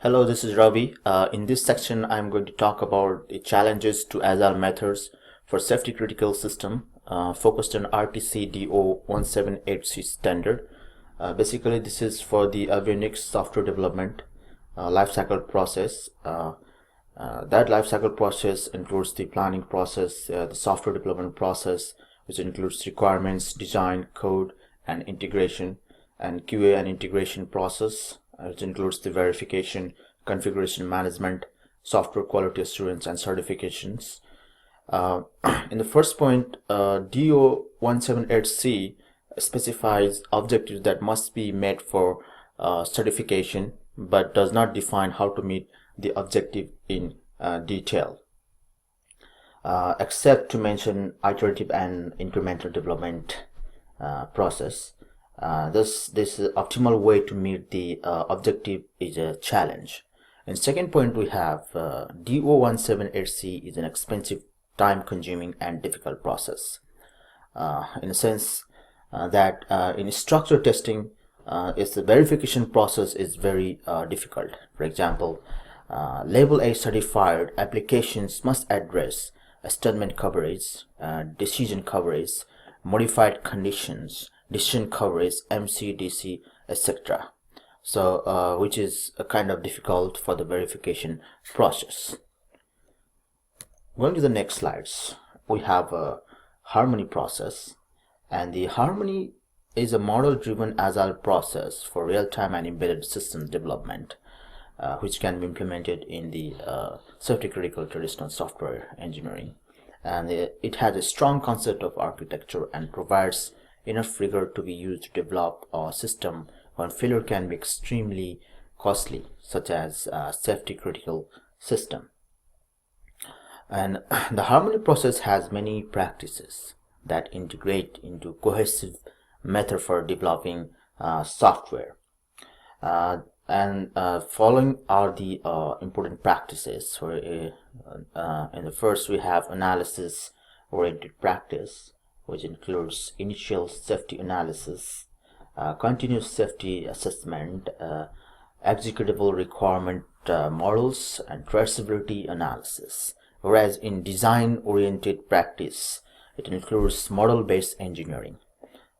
Hello, this is Ravi. In this section, I'm going to talk about the challenges to agile methods for safety critical system focused on RTC DO 178C standard. Basically, this is for the avionics software development lifecycle process. That lifecycle process includes the planning process, the software development process, which includes requirements, design, code, and integration, and QA and integration process, which includes the verification, configuration management, software quality assurance, and certifications. In the first point, DO 178C specifies objectives that must be met for certification, but does not define how to meet the objective in detail, except to mention iterative and incremental development process. This optimal way to meet the objective is a challenge. In second point, we have DO178C is an expensive, time-consuming, and difficult process. In a sense that in structure testing, the verification process is very difficult. For example, Label A certified applications must address statement coverage, decision coverage, modified conditions, decision coverage, MCDC, etc. So, which is kind of difficult for the verification process. Going to the next slides, we have a harmony process, and the harmony is a model-driven agile process for real-time and embedded systems development, which can be implemented in the safety-critical traditional software engineering. And it has a strong concept of architecture and provides enough rigor to be used to develop a system when failure can be extremely costly, such as a safety-critical system. And the harmony process has many practices that integrate into cohesive method for developing software. Following are the important practices. For in the first, we have analysis-oriented practice, which includes initial safety analysis, continuous safety assessment, executable requirement models, and traceability analysis. Whereas in design-oriented practice, it includes model-based engineering,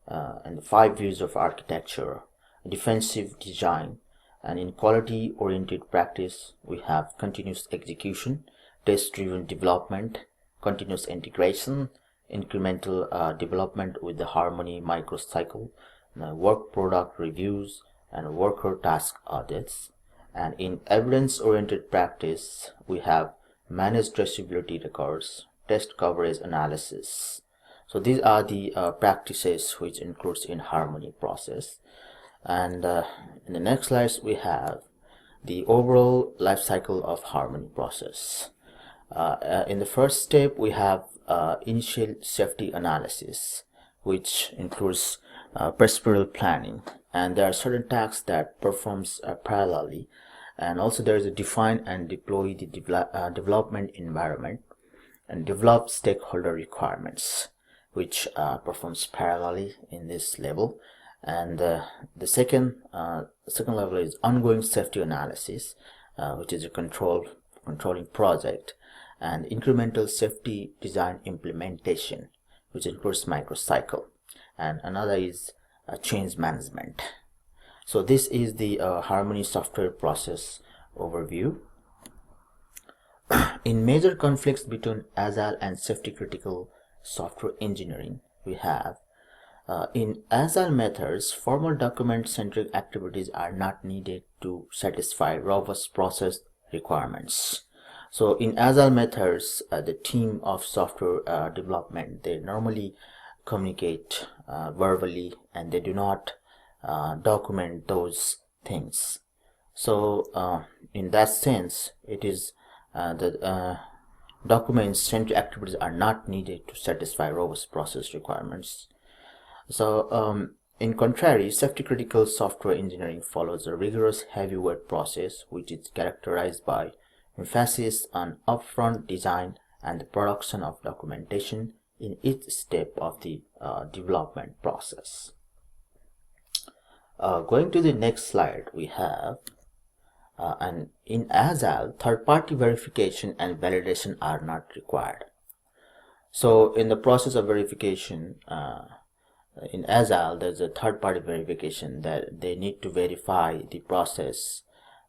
and the 5 views of architecture, defensive design. And in quality-oriented practice, we have continuous execution, test-driven development, continuous integration, incremental development with the harmony microcycle, work product reviews, and worker task audits. And in evidence-oriented practice, we have managed traceability records, test coverage analysis. So these are the practices which includes in harmony process. And in the next slides, we have the overall life cycle of harmony process. In the first step, we have initial safety analysis, which includes procedural planning, and there are certain tasks that performs parallelly, and also there is a define and deploy the development environment and develop stakeholder requirements, which performs parallelly in this level. And the second level is ongoing safety analysis, which is a controlling project, and incremental safety design implementation, which includes microcycle, and another is change management. So this is the harmony software process overview. In major conflicts between agile and safety critical software engineering, we have in agile methods, formal document-centric activities are not needed to satisfy robust process requirements. So in agile methods, the team of software development, they normally communicate verbally, and they do not document those things. So in that sense, it is the document-centric activities are not needed to satisfy robust process requirements. So in contrary, safety critical software engineering follows a rigorous heavyweight process, which is characterized by emphasis on upfront design and the production of documentation in each step of the development process. Going to the next slide, we have And in Agile, third-party verification and validation are not required. So in the process of verification, in Agile, there's a third-party verification that they need to verify the process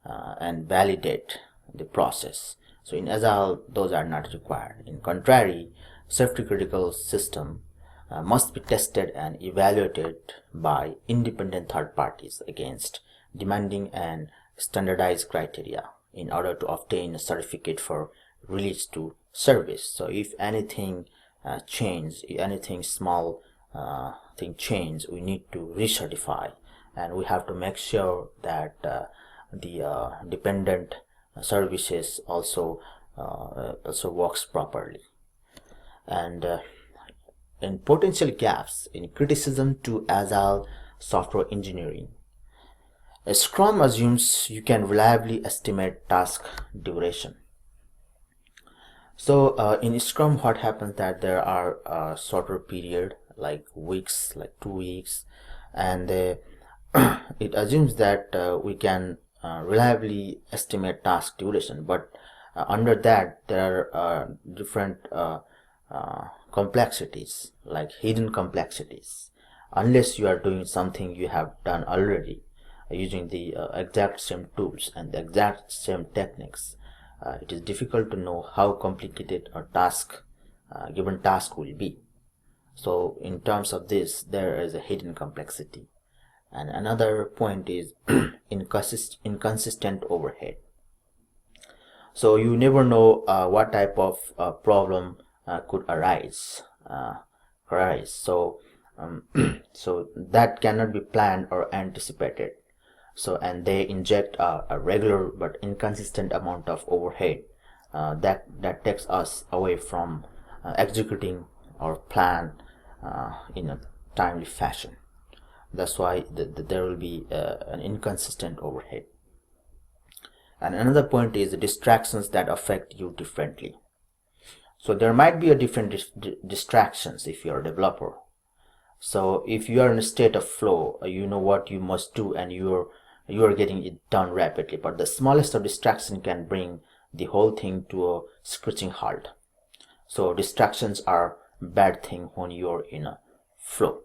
and validate the process. So in Agile, those are not required. In contrary, safety-critical system must be tested and evaluated by independent third parties against demanding and standardized criteria in order to obtain a certificate for release to service. So if anything anything small thing change, we need to recertify, and we have to make sure that the dependent services also works properly. And in potential gaps in criticism to Agile software engineering, Scrum assumes you can reliably estimate task duration. So in Scrum, what happens that there are shorter period like weeks, like 2 weeks, and it assumes that we can reliably estimate task duration, but under that there are different complexities, like hidden complexities. Unless you are doing something you have done already using the exact same tools and the exact same techniques, it is difficult to know how complicated a given task will be. So in terms of this, there is a hidden complexity. And another point is inconsistent overhead. So you never know what type of problem could arise. So so that cannot be planned or anticipated. So, and they inject a regular but inconsistent amount of overhead that takes us away from executing our plan in a timely fashion. That's why there will be an inconsistent overhead. And another point is the distractions that affect you differently. So there might be a different distractions if you're a developer. So if you are in a state of flow, you know what you must do and you are getting it done rapidly, but the smallest of distraction can bring the whole thing to a screeching halt. So distractions are a bad thing when you're in a flow.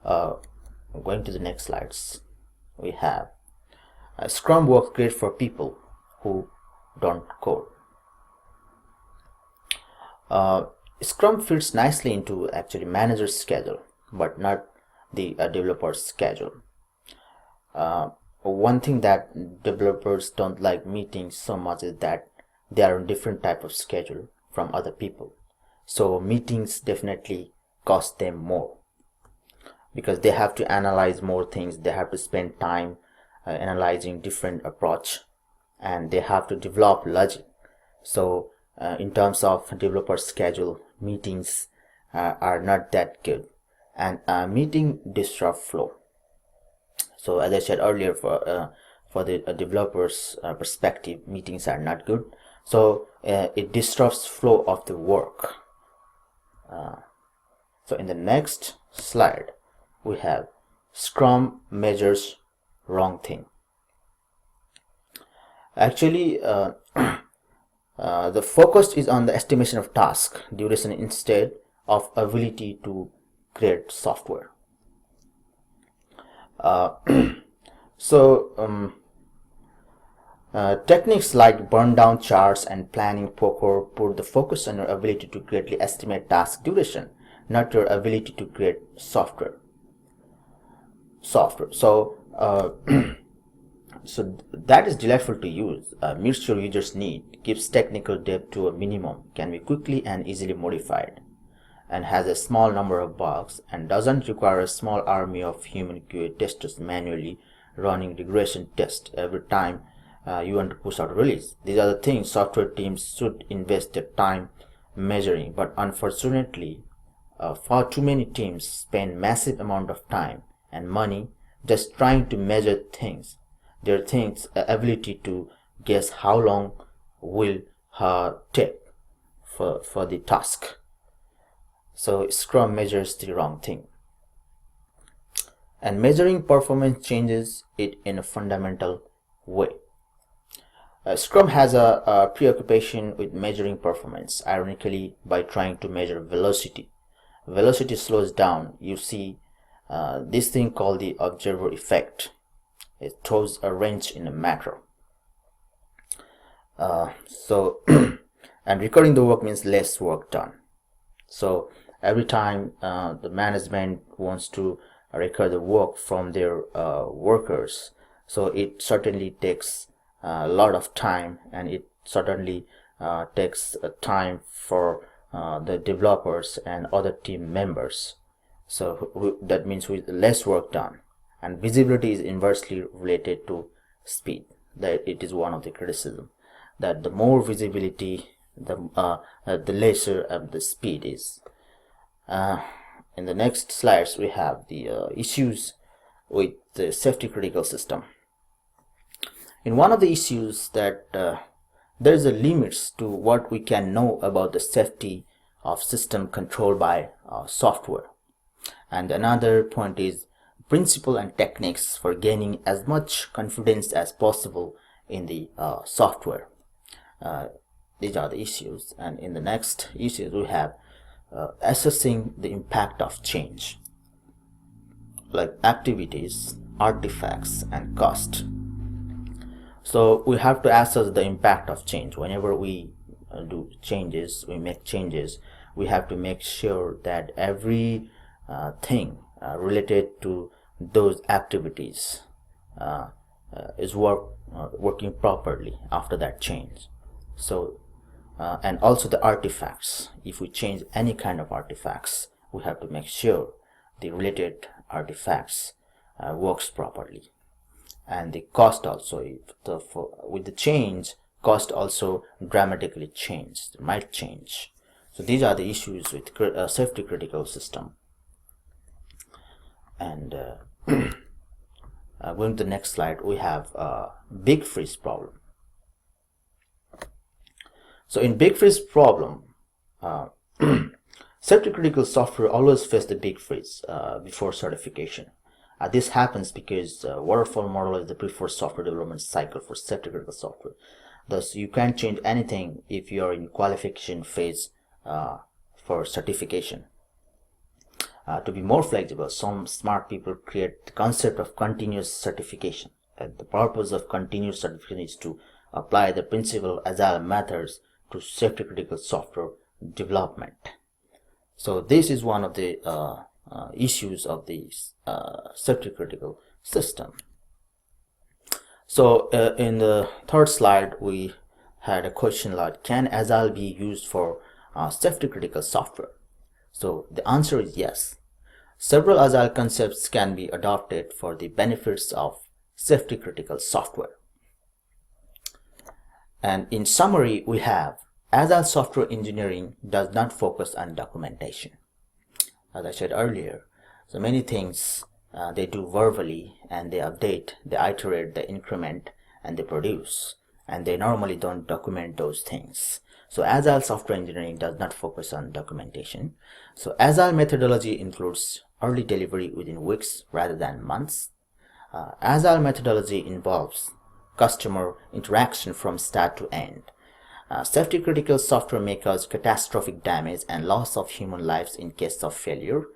Going to the next slides, we have Scrum works great for people who don't code. Scrum fits nicely into actually manager's schedule, but not the developer's schedule. One thing that developers don't like meetings so much is that they are on different type of schedule from other people. So meetings definitely cost them more because they have to analyze more things. They have to spend time analyzing different approach, and they have to develop logic. So in terms of developer schedule, meetings are not that good, and meeting disrupt flow. So as I said earlier, for the developer's perspective, meetings are not good. So it disrupts flow of the work. So in the next slide, we have Scrum measures wrong thing. Actually, the focus is on the estimation of task duration instead of ability to create software. Techniques like burn down charts and planning poker put the focus on your ability to greatly estimate task duration, not your ability to create software. So that is delightful to use, meets your users' need, keeps technical depth to a minimum, can be quickly and easily modified, and has a small number of bugs, and doesn't require a small army of human QA testers manually running regression tests every time you want to push out a release. These are the things software teams should invest their time measuring, but unfortunately, far too many teams spend massive amount of time and money just trying to measure things. Their things ability to guess how long will take for the task. So Scrum measures the wrong thing. And measuring performance changes it in a fundamental way. Scrum has a preoccupation with measuring performance, ironically, by trying to measure velocity. Velocity slows down. You see this thing called the observer effect. It throws a wrench in a matter. And recording the work means less work done. So every time the management wants to record the work from their workers, so it certainly takes a lot of time, and it certainly takes time for the developers and other team members. So that means with less work done, and visibility is inversely related to speed. That it is one of the criticism, that the more visibility, the lesser the speed is. In the next slides we have the issues with the safety critical system. In one of the issues that there is a limits to what we can know about the safety of system controlled by software, and another point is principle and techniques for gaining as much confidence as possible in the software. These are the issues, and in the next issues we have assessing the impact of change, like activities, artifacts, and cost. So we have to assess the impact of change. Whenever we do changes, we make changes, we have to make sure that every thing related to those activities is working properly after that change. So and also the artifacts. If we change any kind of artifacts, we have to make sure the related artifacts works properly. And the cost also, with the change, cost also dramatically might change. So these are the issues with safety critical system. And going to the next slide, we have big freeze problem. So in big freeze problem, safety critical software always face the big freeze before certification. This happens because waterfall model is the preferred software development cycle for safety critical software. Thus, you can't change anything if you are in qualification phase for certification. To be more flexible, some smart people create the concept of continuous certification. And the purpose of continuous certification is to apply the principle of agile methods to safety critical software development. So this is one of the issues of the safety critical system. So in the third slide we had a question like, can agile be used for safety critical software? So the answer is yes. Several agile concepts can be adopted for the benefits of safety critical software. And in summary, we have agile software engineering does not focus on documentation. As I said earlier, so many things they do verbally, and they update, they iterate, they increment, and they produce, and they normally don't document those things. So agile software engineering does not focus on documentation. So agile methodology includes early delivery within weeks rather than months. Agile methodology involves customer interaction from start to end. Safety critical software may cause catastrophic damage and loss of human lives in case of failure.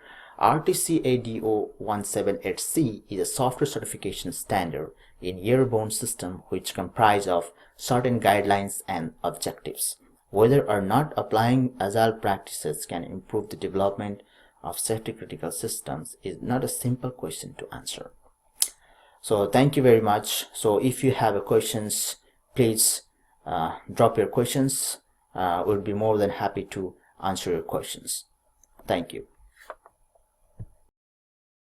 RTC ADO 178C is a software certification standard in airborne system which comprise of certain guidelines and objectives. Whether or not applying agile practices can improve the development of safety critical systems is not a simple question to answer. So thank you very much. So if you have questions, please drop your questions. We'll be more than happy to answer your questions. Thank you.